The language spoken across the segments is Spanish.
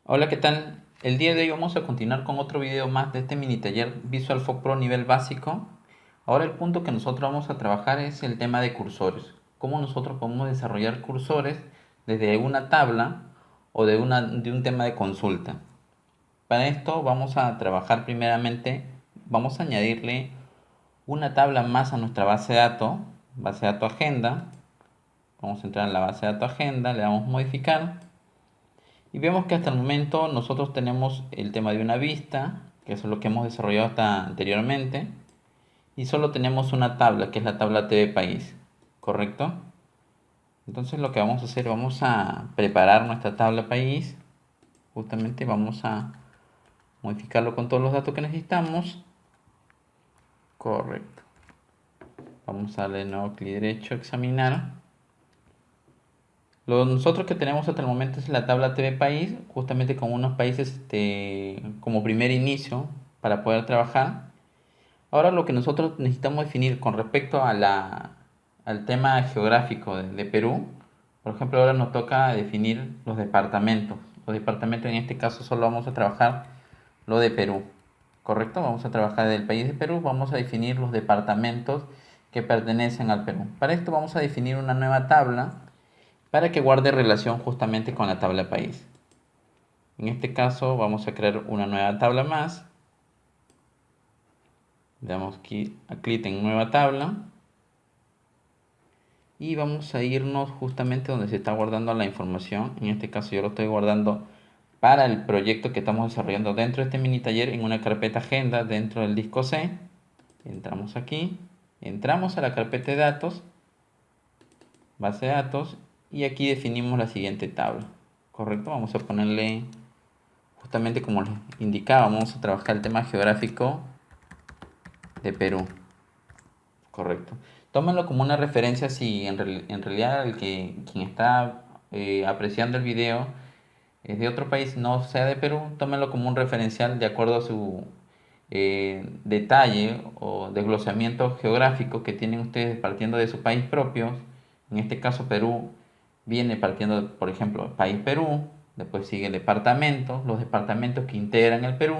Hola, ¿qué tal? El día de hoy vamos a continuar con otro video más de este mini taller VisualFOC Pro nivel básico. Ahora el punto que nosotros vamos a trabajar es el tema de cursores. Cómo nosotros podemos desarrollar cursores desde una tabla o de un tema de consulta. Para esto vamos a trabajar primeramente, vamos a añadirle una tabla más a nuestra base de datos agenda. Vamos a entrar en la base de datos agenda, le damos modificar. Y vemos que hasta el momento nosotros tenemos el tema de una vista, que eso es lo que hemos desarrollado hasta anteriormente, y solo tenemos una tabla, que es la tabla TV País, ¿correcto? Entonces lo que vamos a hacer, vamos a preparar nuestra tabla País, justamente vamos a modificarlo con todos los datos que necesitamos, correcto. Vamos a darle de nuevo clic derecho, examinar. Lo nosotros que tenemos hasta el momento es la tabla TV País, justamente con unos países como primer inicio para poder trabajar. Ahora lo que nosotros necesitamos definir con respecto a al tema geográfico de Perú, por ejemplo, ahora nos toca definir los departamentos. Los departamentos en este caso solo vamos a trabajar lo de Perú, ¿correcto? Vamos a trabajar del país de Perú, vamos a definir los departamentos que pertenecen al Perú. Para esto vamos a definir una nueva tabla para que guarde relación justamente con la tabla país. En este caso vamos a crear una nueva tabla más. Le damos clic en nueva tabla. Y vamos a irnos justamente donde se está guardando la información. En este caso yo lo estoy guardando para el proyecto que estamos desarrollando dentro de este mini taller en una carpeta agenda dentro del disco C. Entramos aquí, entramos a la carpeta de datos, base de datos, y aquí definimos la siguiente tabla. Correcto, vamos a ponerle justamente como les indicaba, vamos a trabajar el tema geográfico de Perú. Correcto. Tómenlo como una referencia si en realidad quien está apreciando el video es de otro país, no sea de Perú, tómenlo como un referencial de acuerdo a su detalle o desglosamiento geográfico que tienen ustedes partiendo de su país propio. En este caso Perú viene partiendo, por ejemplo, país Perú, después sigue el departamento, los departamentos que integran el Perú.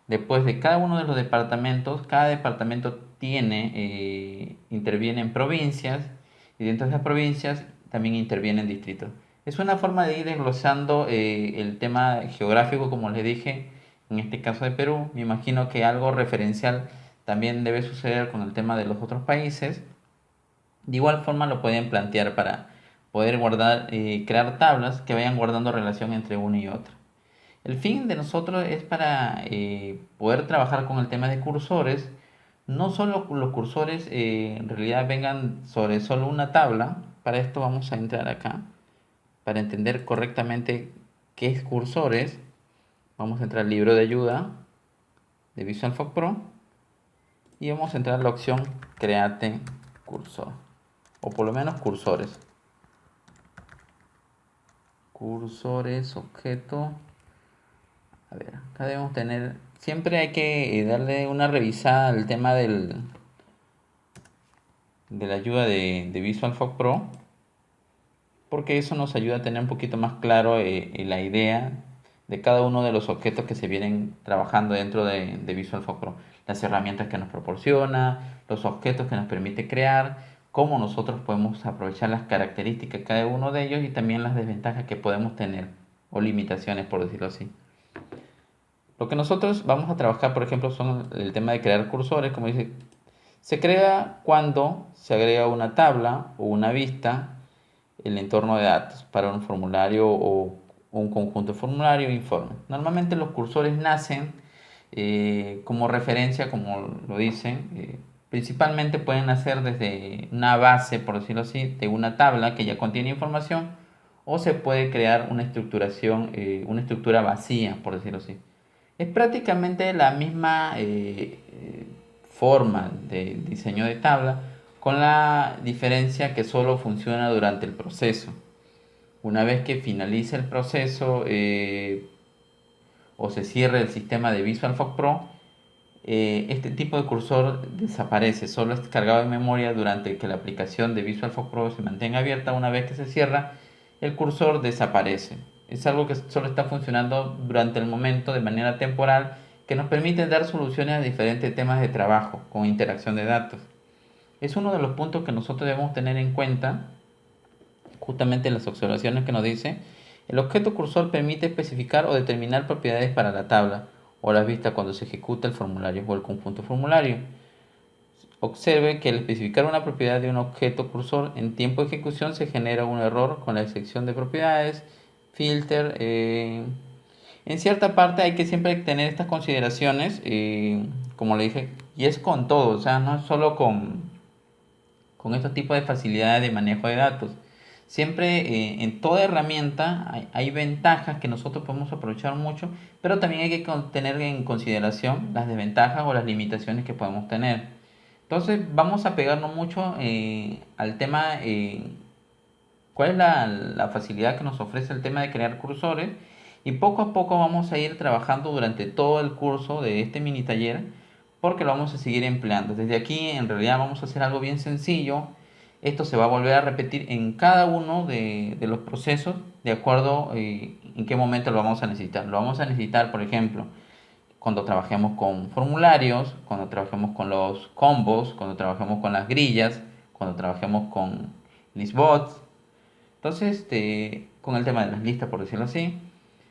Después de cada uno de los departamentos, cada departamento interviene en provincias y dentro de esas provincias también intervienen distritos. Es una forma de ir desglosando el tema geográfico, como les dije, en este caso de Perú. Me imagino que algo referencial también debe suceder con el tema de los otros países. De igual forma lo pueden plantear para poder guardar, crear tablas que vayan guardando relación entre uno y otro. El fin de nosotros es para poder trabajar con el tema de cursores. No solo los cursores en realidad vengan sobre solo una tabla. Para esto vamos a entrar acá. Para entender correctamente qué es cursores, vamos a entrar al libro de ayuda de VisualFOC Pro. Y vamos a entrar a la opción Create cursor. O por lo menos cursores. Cursores, objeto. A ver, acá debemos tener, siempre hay que darle una revisada al tema de la ayuda de VisualFOC Pro, porque eso nos ayuda a tener un poquito más claro la idea de cada uno de los objetos que se vienen trabajando dentro de VisualFOC Pro, las herramientas que nos proporciona, los objetos que nos permite crear, cómo nosotros podemos aprovechar las características de cada uno de ellos y también las desventajas que podemos tener o limitaciones, por decirlo así. Lo que nosotros vamos a trabajar, por ejemplo, son el tema de crear cursores, como dice, se crea cuando se agrega una tabla o una vista en el entorno de datos para un formulario o un conjunto de formulario e informe. Normalmente los cursores nacen como referencia, como lo dicen, principalmente pueden nacer desde una base, por decirlo así, de una tabla que ya contiene información, o se puede crear una estructuración, una estructura vacía, por decirlo así. Es prácticamente la misma forma de diseño de tabla, con la diferencia que solo funciona durante el proceso. Una vez que finalice el proceso o se cierre el sistema de VisualFOC Pro, este tipo de cursor desaparece, solo es cargado en memoria durante que la aplicación de VisualFox Pro se mantenga abierta. Una vez que se cierra, el cursor desaparece. Es algo que solo está funcionando durante el momento de manera temporal, que nos permite dar soluciones a diferentes temas de trabajo con interacción de datos. Es uno de los puntos que nosotros debemos tener en cuenta, justamente en las observaciones que nos dice. El objeto cursor permite especificar o determinar propiedades para la tabla o las vistas cuando se ejecuta el formulario o el conjunto formulario. Observe que al especificar una propiedad de un objeto cursor en tiempo de ejecución se genera un error con la sección de propiedades, filter. En cierta parte hay que siempre tener estas consideraciones, como le dije, y es con todo, o sea, no es solo con estos tipos de facilidades de manejo de datos. Siempre en toda herramienta hay ventajas que nosotros podemos aprovechar mucho, pero también hay que tener en consideración las desventajas o las limitaciones que podemos tener. Entonces vamos a pegarnos mucho al tema, cuál es la facilidad que nos ofrece el tema de crear cursores, y poco a poco vamos a ir trabajando durante todo el curso de este mini taller, porque lo vamos a seguir empleando. Desde aquí en realidad vamos a hacer algo bien sencillo. Esto se va a volver a repetir en cada uno de los procesos, de acuerdo en qué momento lo vamos a necesitar. Lo vamos a necesitar, por ejemplo, cuando trabajemos con formularios, cuando trabajemos con los combos, cuando trabajemos con las grillas, cuando trabajemos con listbots. Entonces, con el tema de las listas, por decirlo así.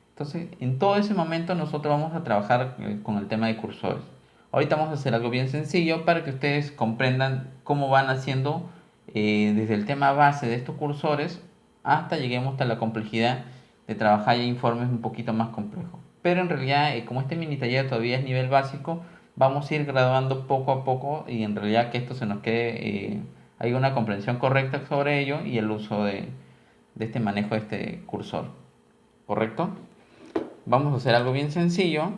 Entonces, en todo ese momento nosotros vamos a trabajar con el tema de cursores. Ahorita vamos a hacer algo bien sencillo para que ustedes comprendan cómo van haciendo desde el tema base de estos cursores hasta lleguemos a la complejidad de trabajar ya informes un poquito más complejos. Pero en realidad, como este mini taller todavía es nivel básico, vamos a ir graduando poco a poco y en realidad que esto se nos quede, hay una comprensión correcta sobre ello y el uso de este manejo de este cursor. ¿Correcto? Vamos a hacer algo bien sencillo.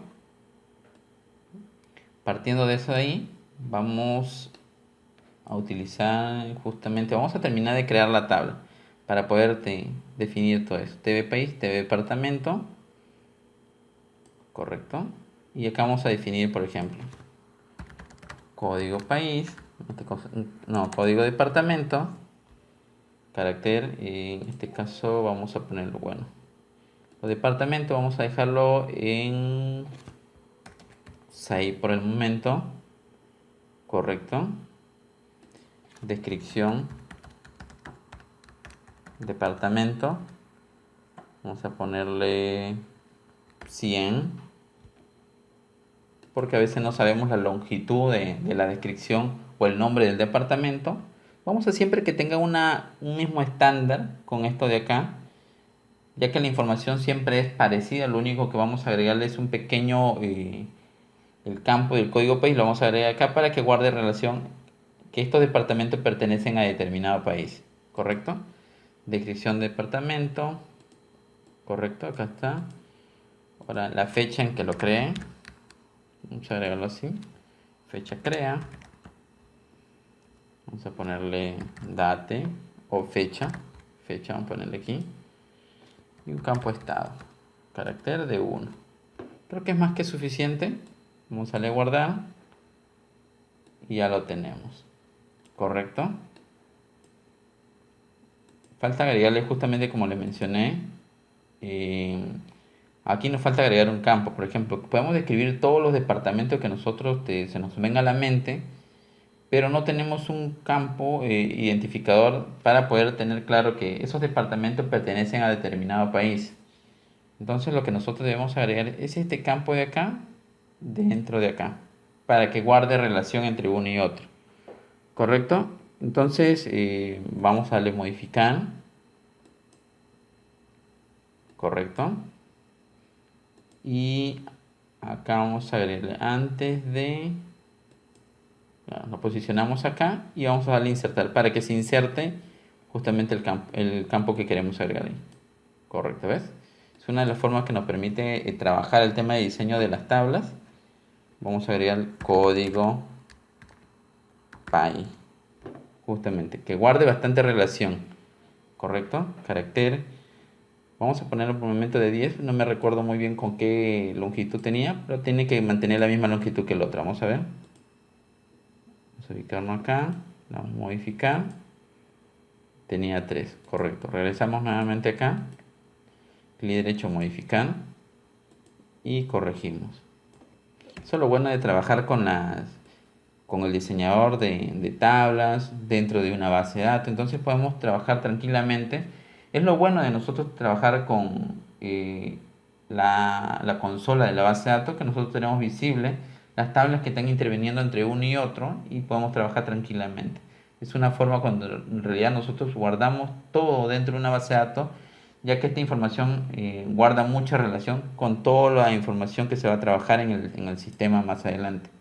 Partiendo de eso de ahí, vamos a utilizar justamente, vamos a terminar de crear la tabla para poder definir todo eso. TV país, TV departamento. Correcto. Y acá vamos a definir, por ejemplo, código país, no, código departamento, carácter, en este caso vamos a ponerlo, bueno, el departamento vamos a dejarlo en 6 por el momento. Correcto. Descripción, departamento, vamos a ponerle 100, porque a veces no sabemos la longitud de la descripción o el nombre del departamento. Vamos a siempre que tenga un mismo estándar con esto de acá, ya que la información siempre es parecida. Lo único que vamos a agregarle es un pequeño, el campo del código país lo vamos a agregar acá para que guarde relación que estos departamentos pertenecen a determinado país. ¿Correcto? Descripción de departamento. Correcto, acá está. Ahora la fecha en que lo cree. Vamos a agregarlo así. Fecha crea. Vamos a ponerle date o fecha. Fecha, vamos a ponerle aquí. Y un campo estado. Carácter de 1. Creo que es más que suficiente. Vamos a darle a guardar. Y ya lo tenemos. Correcto. Falta agregarle justamente como le mencioné. Aquí nos falta agregar un campo. Por ejemplo, podemos describir todos los departamentos que nosotros se nos venga a la mente, pero no tenemos un campo identificador para poder tener claro que esos departamentos pertenecen a determinado país. Entonces lo que nosotros debemos agregar es este campo de acá, dentro de acá, para que guarde relación entre uno y otro. ¿Correcto? Entonces vamos a darle modificar. Correcto. Y acá vamos a agregarle antes de... Lo posicionamos acá y vamos a darle insertar para que se inserte justamente el campo que queremos agregar ahí. Correcto, ¿ves? Es una de las formas que nos permite trabajar el tema de diseño de las tablas. Vamos a agregar código py, justamente, que guarde bastante relación. Correcto, carácter. Vamos a ponerlo por un momento de 10. No me recuerdo muy bien con qué longitud tenía, pero tiene que mantener la misma longitud que el otro. Vamos a ver. Vamos a ubicarlo acá. Vamos a modificar. Tenía 3, correcto. Regresamos nuevamente acá. Clic derecho, modificar. Y corregimos. Eso es lo bueno de trabajar con el diseñador de tablas dentro de una base de datos. Entonces podemos trabajar tranquilamente. Es lo bueno de nosotros trabajar con la consola de la base de datos, que nosotros tenemos visible las tablas que están interviniendo entre uno y otro y podemos trabajar tranquilamente. Es una forma cuando en realidad nosotros guardamos todo dentro de una base de datos, ya que esta información guarda mucha relación con toda la información que se va a trabajar en el sistema más adelante.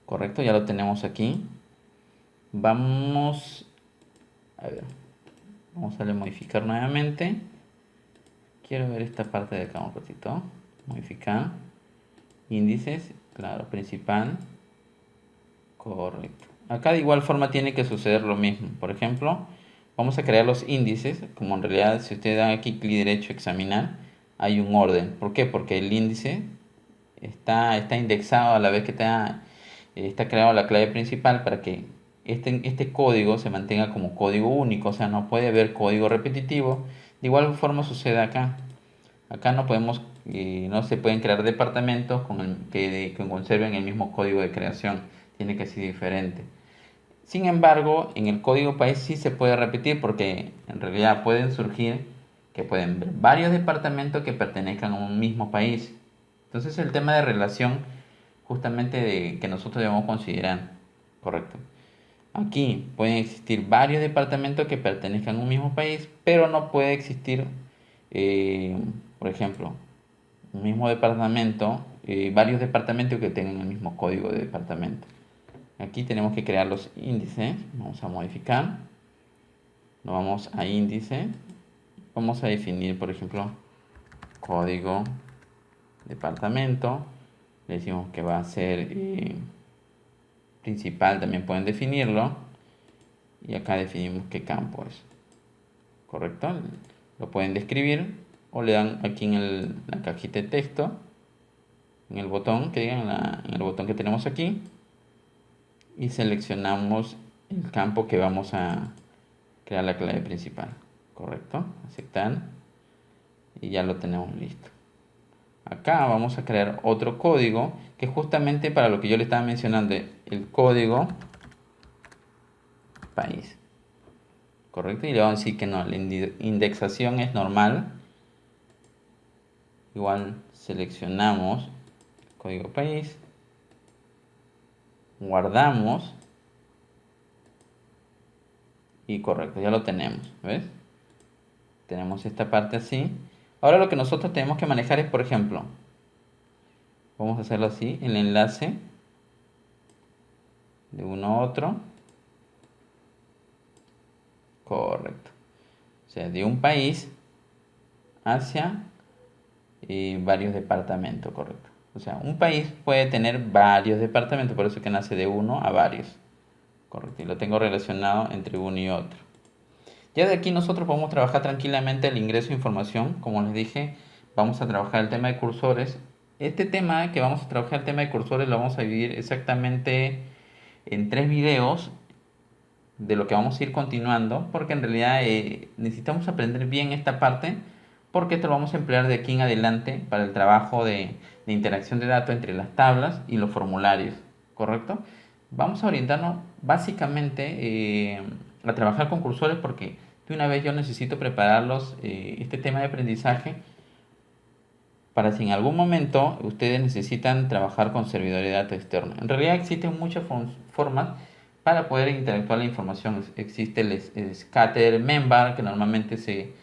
Correcto, ya lo tenemos aquí. Vamos a ver, vamos a darle modificar nuevamente. Quiero ver esta parte de acá un ratito. Modificar. Índices, claro, principal. Correcto. Acá de igual forma tiene que suceder lo mismo. Por ejemplo, vamos a crear los índices. Como en realidad, si ustedes dan aquí clic derecho, examinar, hay un orden. ¿Por qué? Porque el índice está indexado a la vez que está creado la clave principal para que este código se mantenga como código único. O sea, no puede haber código repetitivo. De igual forma sucede acá. Acá no se pueden crear departamentos que conserven el mismo código de creación. Tiene que ser diferente. Sin embargo, en el código país sí se puede repetir porque en realidad pueden surgir que pueden ver varios departamentos que pertenezcan a un mismo país. Entonces el tema de relación justamente que nosotros debemos considerar. Correcto. Aquí pueden existir varios departamentos que pertenezcan a un mismo país, pero no puede existir, eh, por ejemplo, un mismo departamento, varios departamentos que tengan el mismo código de departamento. Aquí tenemos que crear los índices. Vamos a modificar. Nos vamos a índice. Vamos a definir, por ejemplo, código departamento. Le decimos que va a ser principal, también pueden definirlo. Y acá definimos qué campo es. ¿Correcto? Lo pueden describir o le dan aquí en la cajita de texto, en el botón que digan, en el botón que tenemos aquí, y seleccionamos el campo que vamos a crear la clave principal. ¿Correcto? Aceptar y ya lo tenemos listo. Acá vamos a crear otro código que justamente para lo que yo le estaba mencionando, el código país. ¿Correcto? Y le vamos a decir que no, la indexación es normal. Igual seleccionamos el código país, guardamos y correcto, ya lo tenemos, ¿ves? Tenemos esta parte así. Ahora lo que nosotros tenemos que manejar es, por ejemplo, vamos a hacerlo así, el enlace de uno a otro. Correcto. O sea, de un país hacia varios departamentos, correcto. O sea, un país puede tener varios departamentos, por eso que nace de uno a varios. Correcto, y lo tengo relacionado entre uno y otro. Ya de aquí nosotros podemos trabajar tranquilamente el ingreso de información. Como les dije, vamos a trabajar el tema de cursores. Este tema que vamos a trabajar, el tema de cursores, lo vamos a dividir exactamente en 3 videos de lo que vamos a ir continuando, porque en realidad necesitamos aprender bien esta parte, porque esto lo vamos a emplear de aquí en adelante para el trabajo de interacción de datos entre las tablas y los formularios, ¿correcto? Vamos a orientarnos básicamente a trabajar con cursores porque de una vez yo necesito prepararlos, este tema de aprendizaje, para si en algún momento ustedes necesitan trabajar con servidores de datos externos. En realidad existen muchas formas para poder interactuar la información. Existe el scatter member, que normalmente se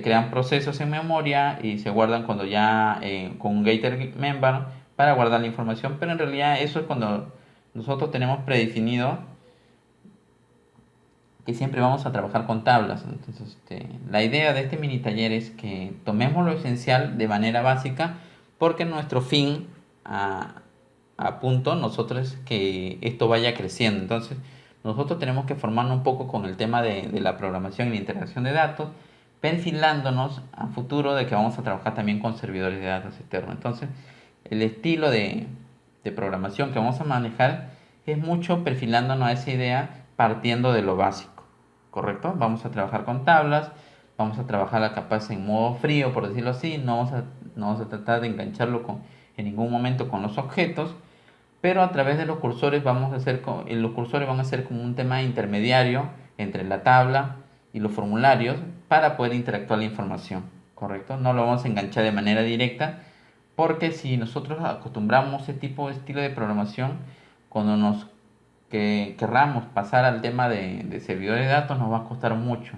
crean procesos en memoria y se guardan cuando ya con un getter member para guardar la información, pero en realidad eso es cuando nosotros tenemos predefinido que siempre vamos a trabajar con tablas. Entonces, la idea de este mini taller es que tomemos lo esencial de manera básica, porque nuestro fin a punto nosotros es que esto vaya creciendo. Entonces, nosotros tenemos que formarnos un poco con el tema de la programación y la integración de datos perfilándonos a futuro de que vamos a trabajar también con servidores de datos externos. Entonces, el estilo de programación que vamos a manejar es mucho perfilándonos a esa idea partiendo de lo básico, ¿correcto? Vamos a trabajar con tablas, vamos a trabajar la capaz en modo frío, por decirlo así, no vamos a tratar de engancharlo en ningún momento con los objetos, pero a través de los cursores los cursores van a ser como un tema intermediario entre la tabla y los formularios para poder interactuar la información, ¿correcto? No lo vamos a enganchar de manera directa porque si nosotros acostumbramos ese tipo de estilo de programación, cuando que querramos pasar al tema de servidores de datos nos va a costar mucho.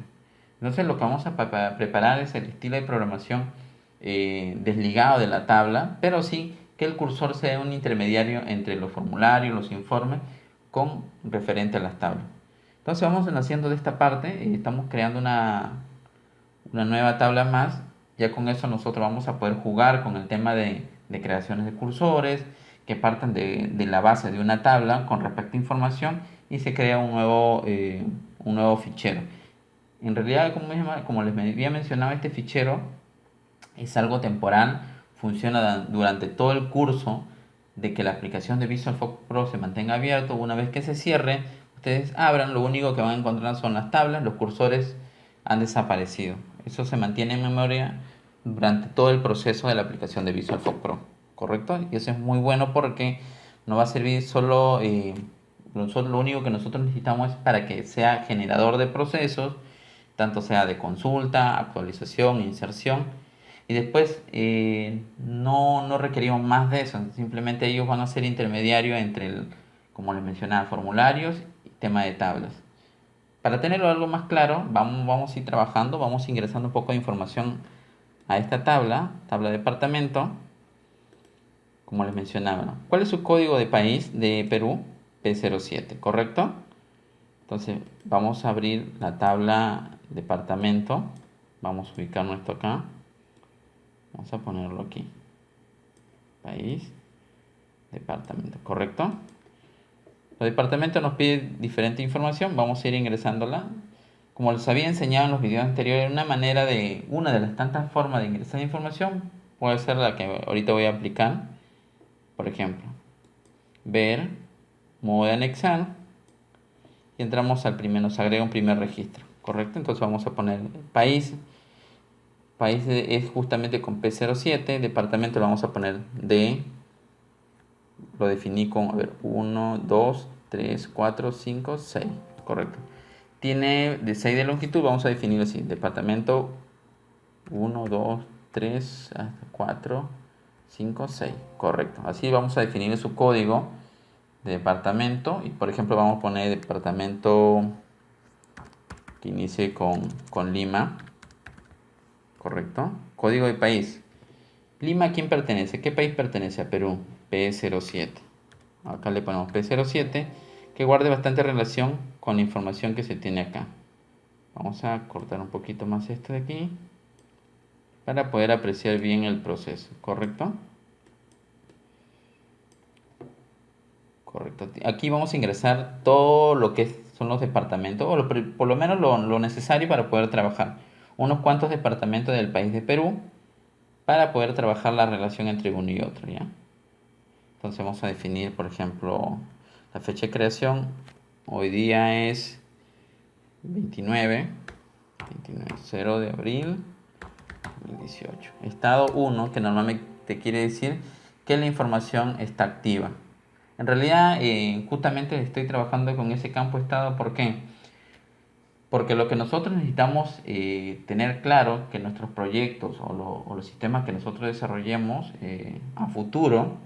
Entonces lo que vamos a preparar es el estilo de programación desligado de la tabla, pero sí que el cursor sea un intermediario entre los formularios, los informes, con referente a las tablas. Entonces vamos haciendo de esta parte, estamos creando una nueva tabla más. Ya con eso nosotros vamos a poder jugar con el tema de creaciones de cursores que partan de la base de una tabla con respecto a información y se crea un nuevo fichero. En realidad, como les había mencionado, este fichero es algo temporal, funciona durante todo el curso de que la aplicación de VisualFocus Pro se mantenga abierto. Una vez que se cierre, ustedes abran, lo único que van a encontrar son las tablas, los cursores han desaparecido. Eso se mantiene en memoria durante todo el proceso de la aplicación de VisualFocus Pro, ¿correcto? Y eso es muy bueno porque no va a servir lo único que nosotros necesitamos es para que sea generador de procesos, tanto sea de consulta, actualización, inserción, y después no requerimos más de eso, simplemente ellos van a ser intermediarios entre, como les mencionaba, formularios y tema de tablas. Para tenerlo algo más claro, vamos a ir trabajando, vamos ingresando un poco de información a esta tabla departamento, como les mencionaba, ¿no? ¿Cuál es su código de país de Perú? P07, ¿correcto? Entonces vamos a abrir la tabla departamento, vamos a ubicarnos esto acá, vamos a ponerlo aquí, país, departamento, ¿correcto? Los departamentos nos piden diferente información, vamos a ir ingresándola. Como les había enseñado en los videos anteriores, una de las tantas formas de ingresar información puede ser la que ahorita voy a aplicar. Por ejemplo, ver, modo de anexar, y entramos nos agrega un primer registro, ¿correcto? Entonces vamos a poner país, es justamente con P07, departamento lo vamos a poner D, lo definí con, 1, 2, 3, 4, 5, 6, correcto. Tiene de 6 de longitud, vamos a definirlo así, departamento 1, 2, 3, 4, 5, 6, correcto. Así vamos a definir su código de departamento y por ejemplo vamos a poner departamento que inicie con Lima, correcto. Código de país, Lima, ¿a quién pertenece? ¿Qué país pertenece? A Perú, P07. Acá le ponemos P07 que guarde bastante relación con la información que se tiene acá. Vamos a cortar un poquito más esto de aquí para poder apreciar bien el proceso, ¿correcto? Correcto. Aquí vamos a ingresar todo lo que son los departamentos, o por lo menos lo necesario para poder trabajar. Unos cuantos departamentos del país de Perú para poder trabajar la relación entre uno y otro, ¿ya? Entonces vamos a definir, por ejemplo, la fecha de creación. Hoy día es 29, 0 de abril 2018. Estado 1, que normalmente quiere decir que la información está activa. En realidad, justamente estoy trabajando con ese campo estado. ¿Por qué? Porque lo que nosotros necesitamos tener claro que nuestros proyectos o los sistemas que nosotros desarrollemos a futuro,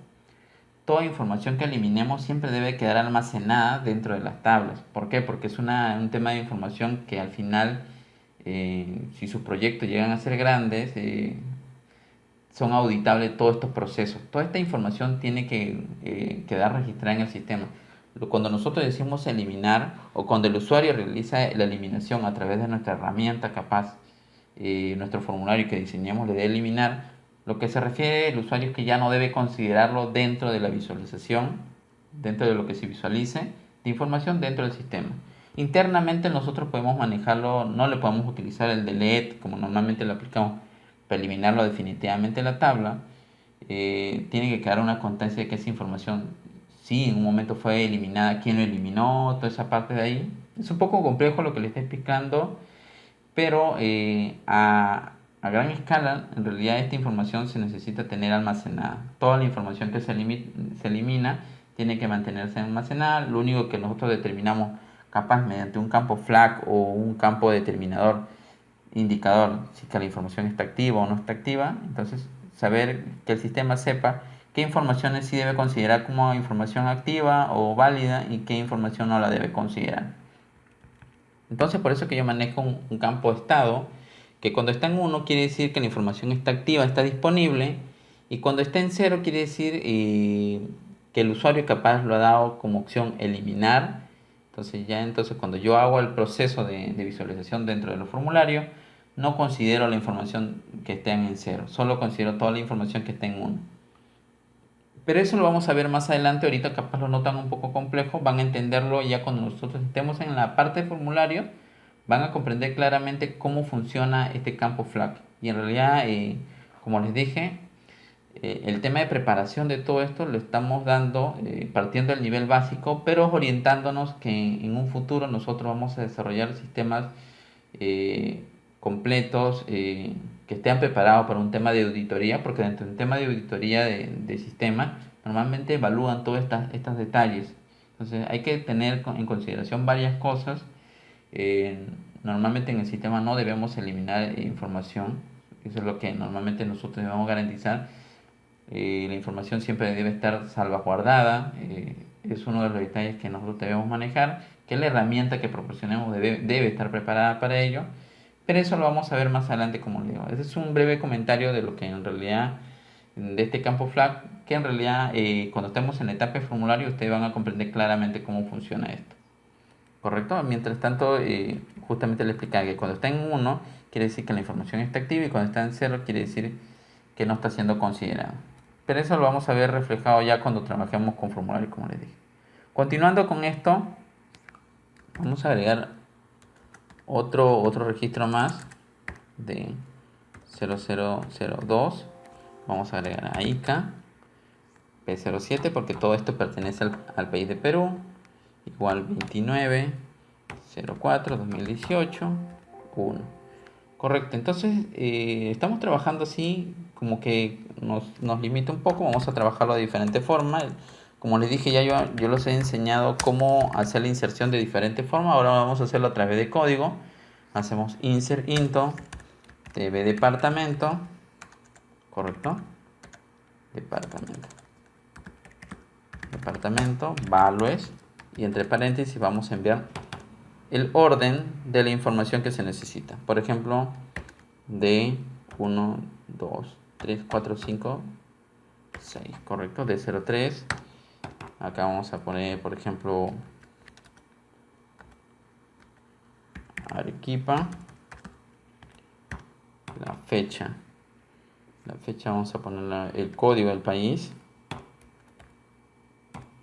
toda información que eliminemos siempre debe quedar almacenada dentro de las tablas. ¿Por qué? Porque es un tema de información que al final, si sus proyectos llegan a ser grandes, son auditables todos estos procesos. Toda esta información tiene que quedar registrada en el sistema. Cuando nosotros decimos eliminar o cuando el usuario realiza la eliminación a través de nuestra herramienta capaz, nuestro formulario que diseñamos le dé eliminar, lo que se refiere el usuario es que ya no debe considerarlo dentro de la visualización, dentro de lo que se visualice de información dentro del sistema. Internamente nosotros podemos manejarlo, no le podemos utilizar el delete como normalmente lo aplicamos para eliminarlo definitivamente de la tabla. Tiene que quedar una constancia de que esa información sí en un momento fue eliminada, quién lo eliminó, toda esa parte de ahí. Es un poco complejo lo que le estoy explicando, pero a gran escala, en realidad esta información se necesita tener almacenada. Toda la información que se elimina tiene que mantenerse almacenada. Lo único que nosotros determinamos, capaz mediante un campo flag o un campo determinador, indicador, si que la información está activa o no está activa. Entonces, saber que el sistema sepa qué informaciones sí debe considerar como información activa o válida y qué información no la debe considerar. Entonces, por eso que yo manejo un campo estado, que cuando está en 1 quiere decir que la información está activa, está disponible, y cuando está en 0 quiere decir que el usuario capaz lo ha dado como opción eliminar. Entonces cuando yo hago el proceso de visualización dentro de los formularios, no considero la información que esté en 0, solo considero toda la información que está en 1. Pero eso lo vamos a ver más adelante, ahorita capaz lo notan un poco complejo, van a entenderlo ya cuando nosotros estemos en la parte de formulario, van a comprender claramente cómo funciona este campo flag. Y en realidad, como les dije, el tema de preparación de todo esto lo estamos dando partiendo del nivel básico, pero orientándonos que en un futuro nosotros vamos a desarrollar sistemas eh, completos que estén preparados para un tema de auditoría, porque dentro del tema de auditoría de sistemas normalmente evalúan todos estos detalles. Entonces hay que tener en consideración varias cosas. Eh, Normalmente en el sistema no debemos eliminar información, eso es lo que normalmente nosotros debemos garantizar. La información siempre debe estar salvaguardada, es uno de los detalles que nosotros debemos manejar, que la herramienta que proporcionemos debe estar preparada para ello, pero eso lo vamos a ver más adelante, como le digo. Ese es un breve comentario de lo que en realidad, de este campo flag, que en realidad cuando estemos en la etapa de formulario ustedes van a comprender claramente cómo funciona esto. ¿Correcto? Mientras tanto, justamente le explicaba que cuando está en 1 quiere decir que la información está activa y cuando está en 0 quiere decir que no está siendo considerado. Pero eso lo vamos a ver reflejado ya cuando trabajemos con formularios, como les dije. Continuando con esto, vamos a agregar otro registro más de 0002. Vamos a agregar a ICA P07 porque todo esto pertenece al país de Perú. Igual 29 04 2018 1. Correcto, entonces estamos trabajando así, como que nos limita un poco, vamos a trabajarlo de diferentes formas. Como les dije ya, yo les he enseñado cómo hacer la inserción de diferentes formas, ahora vamos a hacerlo a través de código. Hacemos insert into tv departamento, correcto, departamento values, y entre paréntesis vamos a enviar el orden de la información que se necesita. Por ejemplo, de 1, 2, 3, 4, 5, 6, correcto, de 03. Acá vamos a poner, por ejemplo, Arequipa, la fecha. La fecha vamos a poner el código del país,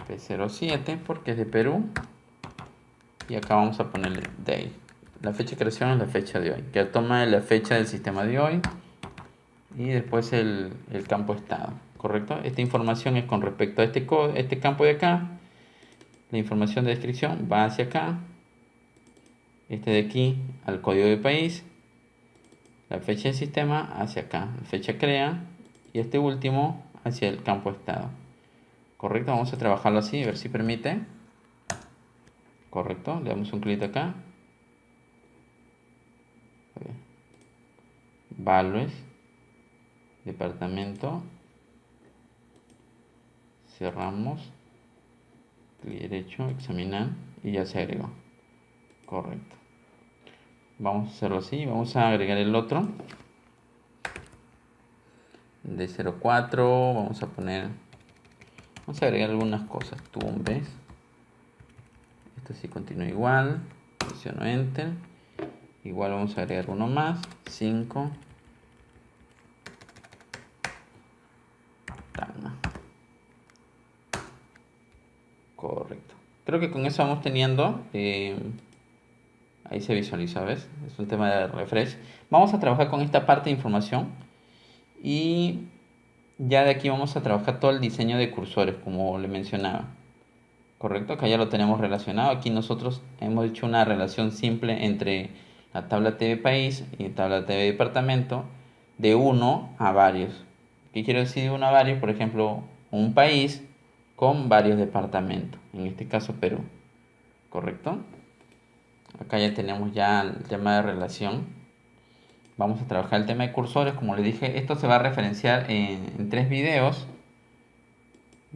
P07, porque es de Perú. Y acá vamos a ponerle day. La fecha de creación es la fecha de hoy, que toma la fecha del sistema de hoy. Y después el campo estado, ¿correcto? Esta información es con respecto a este campo de acá. La información de descripción va hacia acá. Este de aquí al código de país. La fecha del sistema hacia acá. La fecha crea. Y este último hacia el campo estado. ¿Correcto? Vamos a trabajarlo así, a ver si permite. Correcto. Le damos un clic acá. Values. Departamento. Cerramos. Clic derecho, examinar. Y ya se agregó. Correcto. Vamos a hacerlo así. Vamos a agregar el otro. De 04. Vamos a poner. Vamos a agregar algunas cosas. Tumbes. Esto sí continúa igual. Presiono Enter. Igual vamos a agregar uno más. 5. Correcto. Creo que con eso vamos teniendo Ahí se visualiza, ¿ves? Es un tema de refresh. Vamos a trabajar con esta parte de información y ya de aquí vamos a trabajar todo el diseño de cursores, como le mencionaba. Correcto, acá ya lo tenemos relacionado. Aquí nosotros hemos hecho una relación simple entre la tabla TV país y la tabla TV departamento de uno a varios. ¿Qué quiero decir de uno a varios? Por ejemplo, un país con varios departamentos, en este caso Perú. ¿Correcto? Acá ya tenemos ya el tema de relación. Vamos a trabajar el tema de cursores. Como les dije, esto se va a referenciar en 3 videos.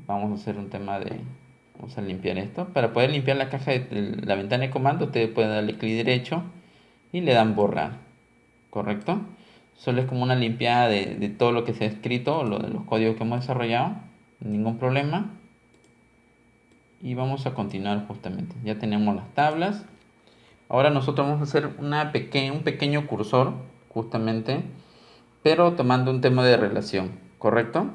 Vamos a hacer un tema de... Vamos a limpiar esto. Para poder limpiar la caja de la ventana de comando, ustedes pueden darle clic derecho y le dan borrar. ¿Correcto? Solo es como una limpiada de todo lo que se ha escrito, lo de los códigos que hemos desarrollado. Ningún problema. Y vamos a continuar justamente. Ya tenemos las tablas. Ahora nosotros vamos a hacer un pequeño cursor, justamente, pero tomando un tema de relación. ¿Correcto?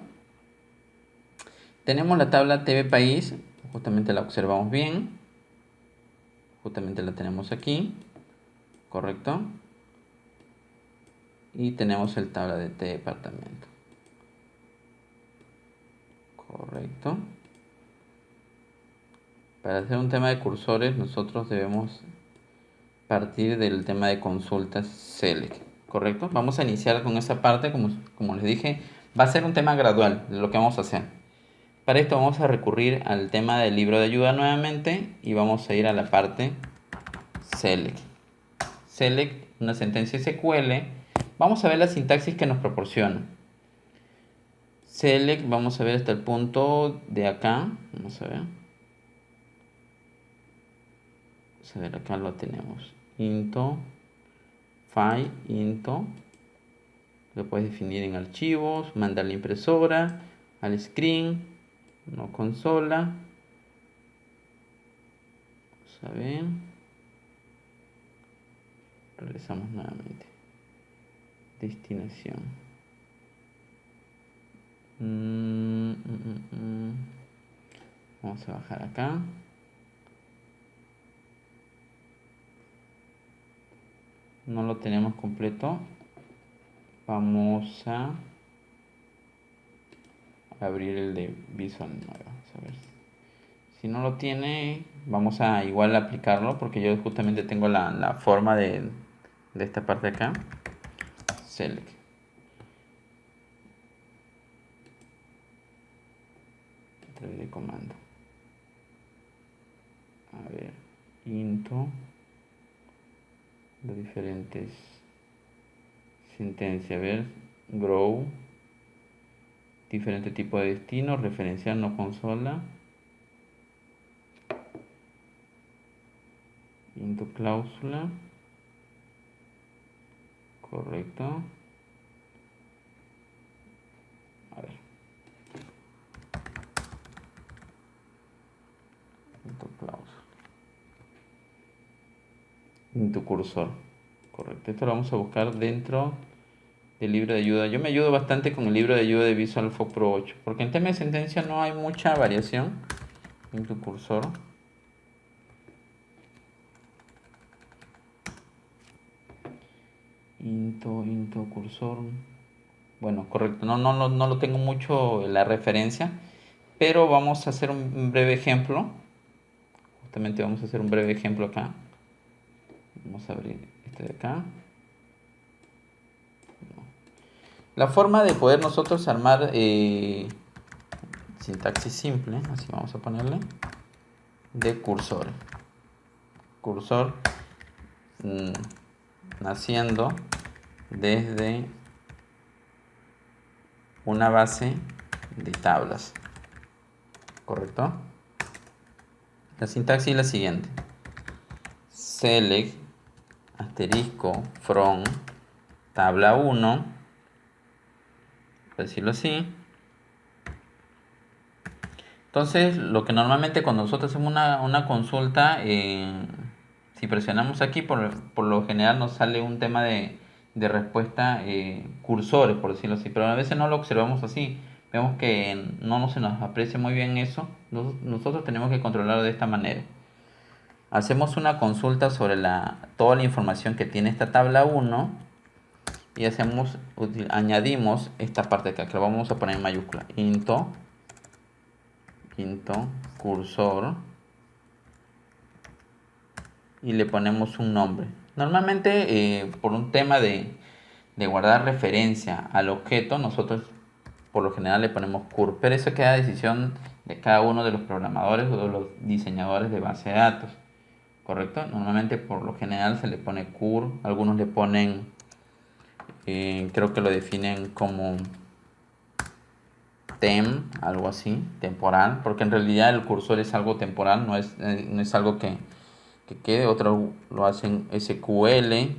Tenemos la tabla TV País, justamente la observamos bien, justamente la tenemos aquí, correcto, y tenemos el tabla de TV Departamento, correcto. Para hacer un tema de cursores nosotros debemos partir del tema de consultas Select, correcto. Vamos a iniciar con esa parte, como les dije, va a ser un tema gradual de lo que vamos a hacer. Para esto vamos a recurrir al tema del libro de ayuda nuevamente y vamos a ir a la parte Select. Select una sentencia SQL. Vamos a ver la sintaxis que nos proporciona. Select, vamos a ver hasta el punto de acá. Vamos a ver. Vamos a ver, acá lo tenemos. Into, file, into. Lo puedes definir en archivos, mandar a la impresora, al screen, no consola. Vamos a ver. Regresamos nuevamente. Destinación. Vamos a bajar acá. No lo tenemos completo. Vamos a abrir el de Visual 9. Vamos a ver. Si no lo tiene, vamos a igual aplicarlo porque yo justamente tengo la forma de esta parte de acá. Select. De comando. A ver, into los diferentes sentencias. A ver, grow, diferente tipo de destino, referenciar no consola, into cláusula, correcto. A ver, into cláusula, into cursor, correcto. Esto lo vamos a buscar dentro del libro de ayuda. Yo me ayudo bastante con el libro de ayuda de VisualFoc Pro 8 porque en tema de sentencia no hay mucha variación. Into cursor, into cursor. Bueno, correcto, no lo tengo mucho la referencia, pero vamos a hacer un breve ejemplo. Justamente vamos a hacer un breve ejemplo acá. Vamos a abrir este de acá. La forma de poder nosotros armar sintaxis simple, así vamos a ponerle, de cursor. Cursor naciendo desde una base de tablas. ¿Correcto? La sintaxis es la siguiente. Select, asterisco, from, tabla 1, por decirlo así. Entonces, lo que normalmente cuando nosotros hacemos una consulta, si presionamos aquí, por lo general nos sale un tema de respuesta cursores, por decirlo así, pero a veces no lo observamos así. Vemos que no se nos aprecia muy bien eso. Nosotros tenemos que controlarlo de esta manera. hacemos una consulta sobre toda la información que tiene esta tabla 1 y añadimos esta parte de acá, que lo vamos a poner en mayúscula, into cursor, y le ponemos un nombre. Normalmente por un tema de guardar referencia al objeto, nosotros por lo general le ponemos cur, pero eso queda a decisión de cada uno de los programadores o de los diseñadores de base de datos, ¿correcto? Normalmente por lo general se le pone cur, algunos le ponen, creo que lo definen como algo así, temporal, porque en realidad el cursor es algo temporal, no es algo que quede. Otros lo hacen SQL,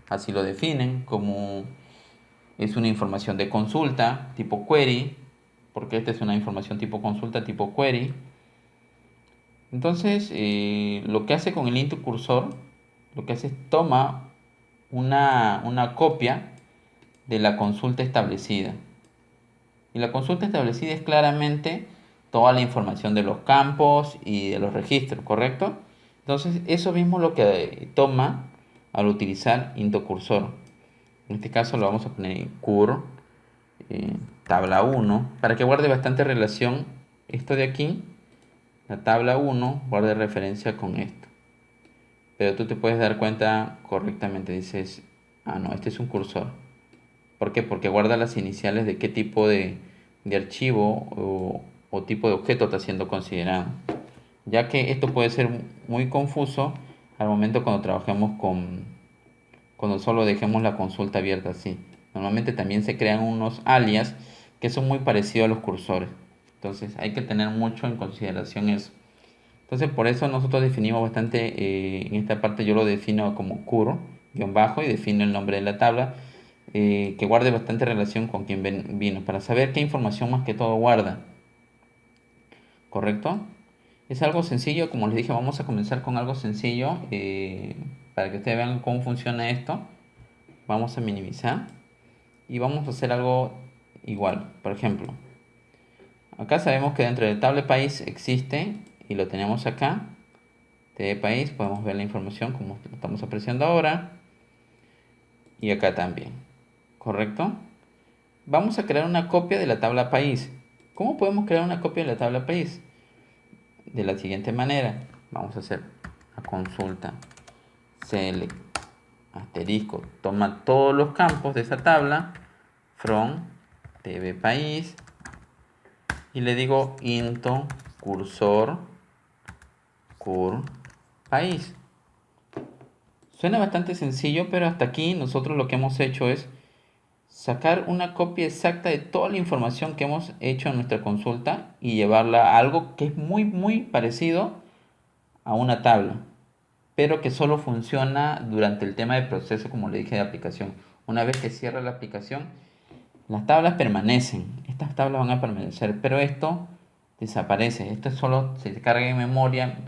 así lo definen, como es una información de consulta tipo query, porque esta es una información tipo consulta tipo query. Entonces lo que hace con el int cursor, lo que hace es toma una copia de la consulta establecida. Y la consulta establecida es claramente toda la información de los campos y de los registros, ¿correcto? Entonces, eso mismo es lo que toma al utilizar int cursor. En este caso lo vamos a poner en cur tabla 1 para que guarde bastante relación esto de aquí. La tabla 1 guarde referencia con esto. Pero tú te puedes dar cuenta correctamente, dices, ah no, este es un cursor. ¿Por qué? Porque guarda las iniciales de qué tipo de archivo o tipo de objeto está siendo considerado. Ya que esto puede ser muy confuso al momento cuando trabajemos cuando solo dejemos la consulta abierta así. Normalmente también se crean unos alias que son muy parecidos a los cursores. Entonces hay que tener mucho en consideración eso. Entonces por eso nosotros definimos bastante, en esta parte yo lo defino como cur, guión bajo, y defino el nombre de la tabla, que guarde bastante relación con quien vino, para saber qué información más que todo guarda. ¿Correcto? Es algo sencillo, como les dije, vamos a comenzar con algo sencillo, para que ustedes vean cómo funciona esto. Vamos a minimizar y vamos a hacer algo igual. Por ejemplo, acá sabemos que dentro del tabla país existe, y lo tenemos acá, de país, podemos ver la información como lo estamos apreciando ahora, y acá también, ¿correcto? Vamos a crear una copia de la tabla país. ¿Cómo podemos crear una copia de la tabla país? De la siguiente manera, vamos a hacer la consulta select asterisco, toma todos los campos de esa tabla from tv país y le digo into cursor cur país. Suena bastante sencillo, pero hasta aquí nosotros lo que hemos hecho es sacar una copia exacta de toda la información que hemos hecho en nuestra consulta y llevarla a algo que es muy parecido a una tabla, pero que solo funciona durante el tema del proceso, como le dije, de aplicación. Una vez que cierra la aplicación, las tablas permanecen, estas tablas van a permanecer, pero esto desaparece. Esto solo se carga en memoria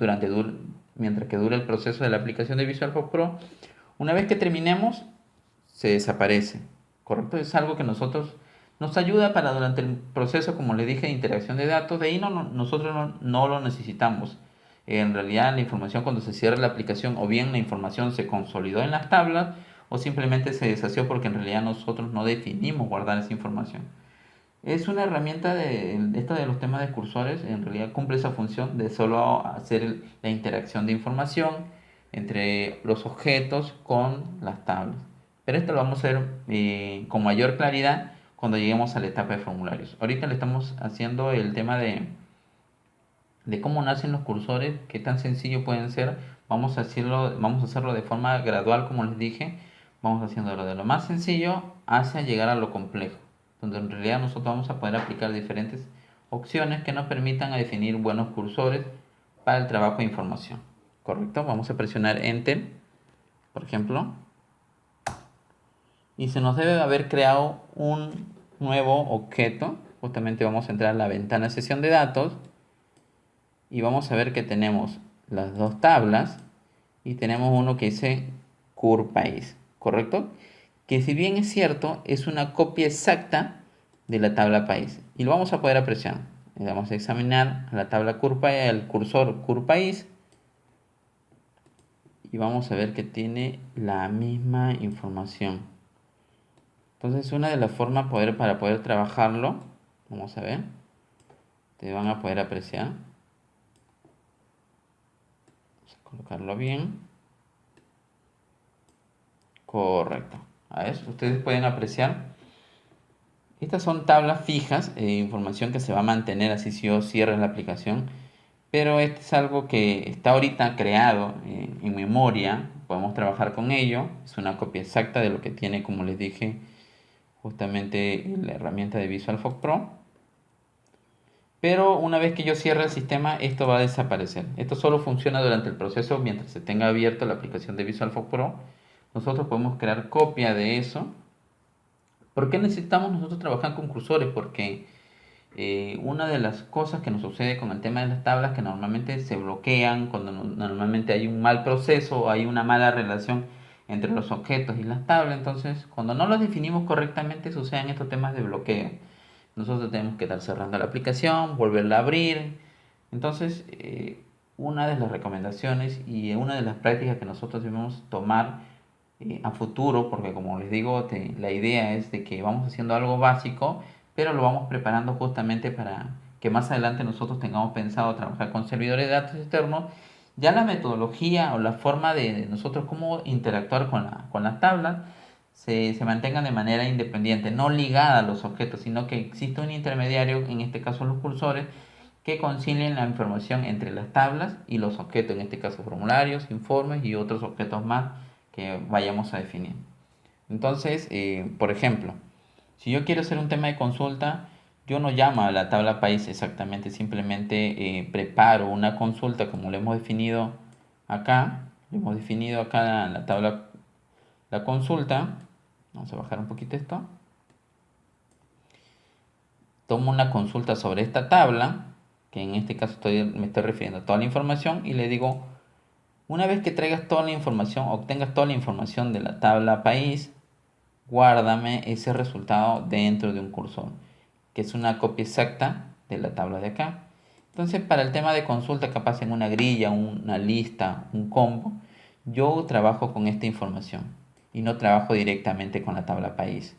mientras que dura el proceso de la aplicación de VisualFox Pro. Una vez que terminemos, se desaparece, ¿correcto? Es algo que nos ayuda para durante el proceso, como le dije, de interacción de datos. De ahí nosotros no lo necesitamos. En realidad la información, cuando se cierra la aplicación, o bien la información se consolidó en las tablas o simplemente se deshació porque en realidad nosotros no definimos guardar esa información. Es una herramienta esta de los temas de cursores, en realidad cumple esa función de solo hacer la interacción de información entre los objetos con las tablas. Pero esto lo vamos a hacer con mayor claridad cuando lleguemos a la etapa de formularios. Ahorita le estamos haciendo el tema de cómo nacen los cursores, qué tan sencillo pueden ser. Vamos a hacerlo de forma gradual, como les dije. Vamos haciéndolo de lo más sencillo hacia llegar a lo complejo, donde en realidad nosotros vamos a poder aplicar diferentes opciones que nos permitan a definir buenos cursores para el trabajo de información. ¿Correcto? Vamos a presionar Enter, por ejemplo, y se nos debe haber creado un nuevo objeto. Justamente vamos a entrar a la ventana sesión de datos y vamos a ver que tenemos las dos tablas y tenemos uno que dice cur país, ¿correcto? Que si bien es cierto, es una copia exacta de la tabla país y lo vamos a poder apreciar. Vamos a examinar la tabla el cursor cur país y vamos a ver que tiene la misma información. Entonces una de las formas para poder trabajarlo, vamos a ver, te van a poder apreciar. Vamos a colocarlo bien. Correcto. A ver, ustedes pueden apreciar. Estas son tablas fijas, información que se va a mantener así si yo cierre la aplicación. Pero este es algo que está ahorita creado en memoria. Podemos trabajar con ello. Es una copia exacta de lo que tiene, como les dije, justamente la herramienta de VisualFox Pro. Pero una vez que yo cierre el sistema, esto va a desaparecer. Esto solo funciona durante el proceso mientras se tenga abierta la aplicación de VisualFox Pro. Nosotros podemos crear copia de eso. ¿Por qué necesitamos nosotros trabajar con cursores? Porque una de las cosas que nos sucede con el tema de las tablas que normalmente se bloquean cuando normalmente hay un mal proceso o hay una mala relación entre los objetos y las tablas. Entonces, cuando no los definimos correctamente, suceden estos temas de bloqueo. Nosotros tenemos que estar cerrando la aplicación, volverla a abrir. Entonces, una de las recomendaciones y una de las prácticas que nosotros debemos tomar a futuro, porque como les digo, la idea es de que vamos haciendo algo básico, pero lo vamos preparando justamente para que más adelante nosotros tengamos pensado trabajar con servidores de datos externos. Ya la metodología o la forma de nosotros cómo interactuar con las tablas se mantengan de manera independiente, no ligada a los objetos, sino que existe un intermediario, en este caso los cursores, que concilien la información entre las tablas y los objetos, en este caso formularios, informes y otros objetos más que vayamos a definir. Entonces, por ejemplo, si yo quiero hacer un tema de consulta, yo no llamo a la tabla país exactamente, simplemente preparo una consulta como lo hemos definido acá. Hemos definido acá la tabla, la consulta. Vamos a bajar un poquito esto. Tomo una consulta sobre esta tabla, que en este caso me estoy refiriendo a toda la información, y le digo, una vez que traigas toda la información, obtengas toda la información de la tabla país, guárdame ese resultado dentro de un cursor, que es una copia exacta de la tabla de acá. Entonces, para el tema de consulta, capaz en una grilla, una lista, un combo, yo trabajo con esta información y no trabajo directamente con la tabla país.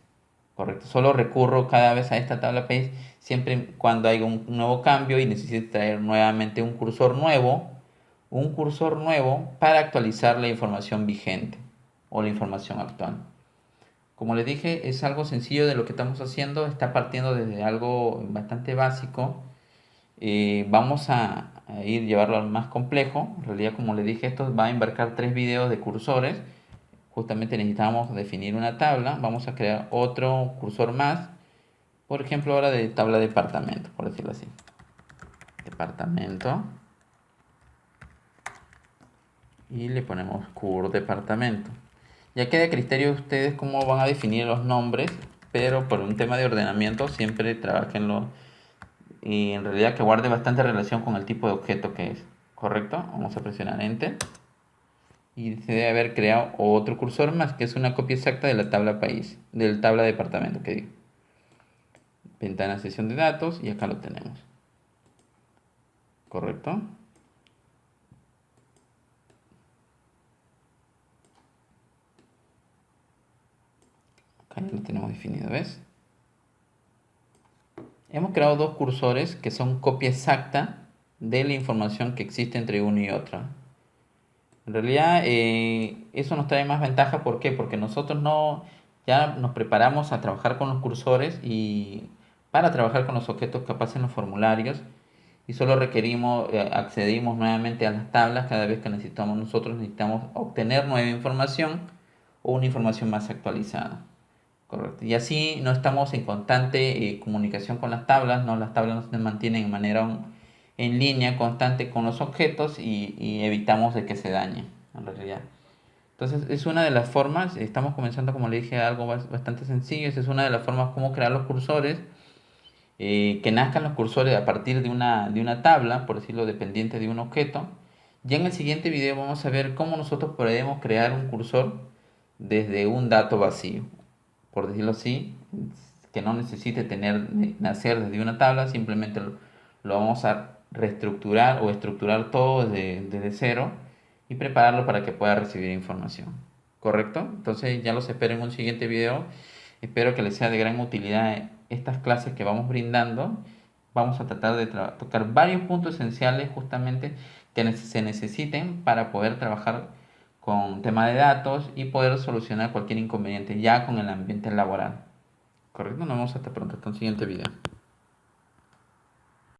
Correcto. Solo recurro cada vez a esta tabla país siempre cuando hay un nuevo cambio y necesito traer nuevamente un cursor nuevo para actualizar la información vigente o la información actual. Como les dije, es algo sencillo de lo que estamos haciendo, está partiendo desde algo bastante básico. Vamos a ir llevarlo al más complejo. En realidad, como les dije, esto va a embarcar 3 videos de cursores. Justamente necesitamos definir una tabla. Vamos a crear otro cursor más. Por ejemplo, ahora de tabla departamento, por decirlo así. Departamento. Y le ponemos cur departamento. Ya queda a criterio de ustedes cómo van a definir los nombres, pero por un tema de ordenamiento siempre trabajenlo y en realidad que guarde bastante relación con el tipo de objeto que es. ¿Correcto? Vamos a presionar Enter. Y se debe haber creado otro cursor más, que es una copia exacta de la tabla país, del tabla departamento que digo. Ventana sesión de datos y acá lo tenemos. ¿Correcto? Acá ya lo tenemos definido, ¿ves? Hemos creado 2 cursores que son copia exacta de la información que existe entre uno y otro. En realidad eso nos trae más ventaja, ¿por qué? Porque nosotros ya nos preparamos a trabajar con los cursores y para trabajar con los objetos capaz en los formularios y solo requerimos, accedimos nuevamente a las tablas cada vez que necesitamos obtener nueva información o una información más actualizada. Correcto. Y así no estamos en constante comunicación con las tablas, ¿no? Las tablas nos mantienen de manera en línea constante con los objetos y evitamos de que se dañen, en realidad. Entonces, es una de las formas, estamos comenzando, como le dije, algo bastante sencillo, esa es una de las formas como crear los cursores, que nazcan los cursores a partir de una tabla, por decirlo, dependiente de un objeto. Ya en el siguiente video vamos a ver cómo nosotros podemos crear un cursor desde un dato vacío, por decirlo así, que no necesite nacer desde una tabla, simplemente lo vamos a reestructurar o estructurar todo desde cero y prepararlo para que pueda recibir información. ¿Correcto? Entonces ya los espero en un siguiente video. Espero que les sea de gran utilidad estas clases que vamos brindando. Vamos a tratar de tocar varios puntos esenciales justamente que se necesiten para poder trabajar con tema de datos y poder solucionar cualquier inconveniente ya con el ambiente laboral. ¿Correcto? Nos vemos hasta pronto, hasta un siguiente video.